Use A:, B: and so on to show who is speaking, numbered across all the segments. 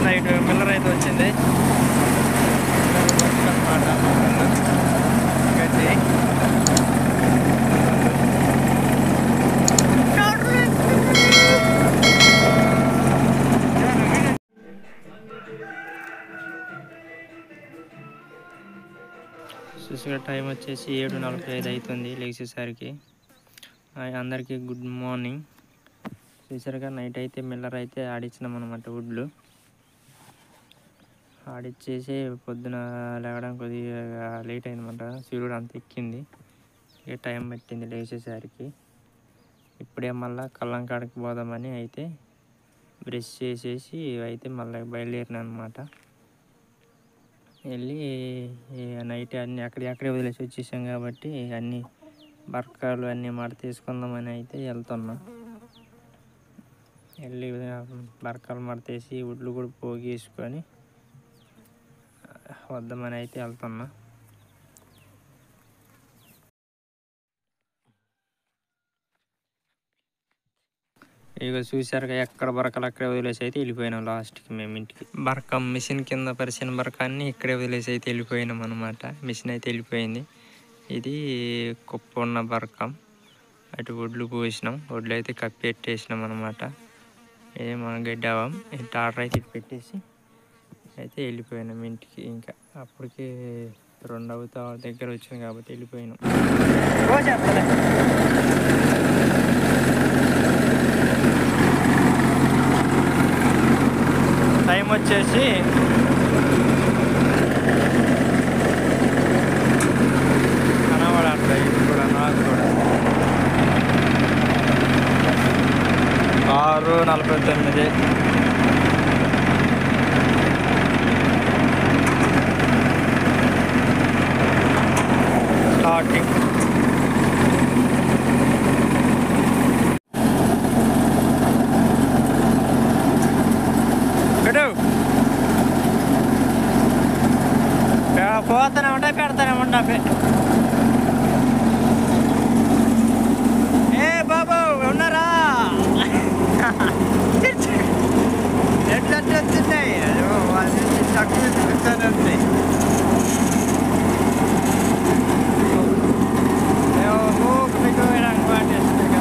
A: Night Miller అయితే వచ్చింది అనమాట. గట్టి చూసుకున్న టైం వచ్చేసి 7:45 అవుతుంది లేచేసరికి. అందరికీ గుడ్ మార్నింగ్. చూసారుగా నైట్ అయితే మిల్లర్ అయితే ఆడించినాం అనమాట. వుడ్లు ఆడిచ్చేసి పొద్దున లేవడం కొద్దిగా లేట్ అయిందన్నమాట. సూర్యుడు అంత ఎక్కింది, ఇక టైం పట్టింది లేచేసరికి. ఇప్పుడే మళ్ళీ కల్లంకాడికి పోదామని అయితే బ్రష్ చేసేసి అయితే మళ్ళీ బయలుదేరినా అనమాట. వెళ్ళి నైట్ అన్నీ అక్కడే వదిలేసి వచ్చేసాం కాబట్టి అన్నీ బర్కాలు అన్నీ మడ తీసుకుందామని అయితే వెళ్తున్నా. వెళ్ళి బర్కాలు మడతేసి ఉడ్లు కూడా పోగేసుకొని వద్దామని అయితే వెళ్తున్నా. ఇక చూసారుగా ఎక్కడ బరకలు అక్కడే వదిలేసి అయితే వెళ్ళిపోయినాం. లాస్ట్కి మేము ఇంటికి బరకం మిషన్ కింద పరిచిన బరకాన్ని ఇక్కడే వదిలేసి అయితే వెళ్ళిపోయినాం అనమాట. మిషన్ అయితే వెళ్ళిపోయింది. ఇది కుప్ప ఉన్న బరకం. అటు ఒడ్లు పోసినాం, ఒడ్లు అయితే కప్పి పెట్టేసినాం అనమాట. ఇదే మనం గడ్డావాం టాటర్ అయితే ఇటు పెట్టేసి అయితే వెళ్ళిపోయినాం ఇంటికి. ఇంకా అప్పటికి 2 దగ్గర వచ్చింది కాబట్టి వెళ్ళిపోయినాం. టైం వచ్చేసి కనబడట్లే ఇది కూడా, నాకు కూడా 6:49. స్టార్టింగ్ పోతానే ఉంటాయి, పెడతానే ఉంటాయి. ఏ బాబు ఉన్నారా? ఎట్లా వచ్చినాయి తక్కువ కూర్చొని వస్తాయి. మీకు వేయడానికి పాటిస్తున్నాయి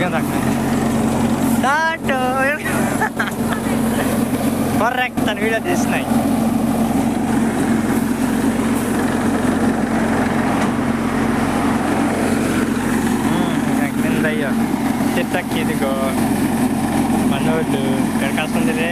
A: కదా. కరెక్ట్ అని వీడియో తీసినాయి. కిందయ్యో చెట్టకి ఇదిగో మనోళ్ళు ఎక్కడ వస్తుంది రే.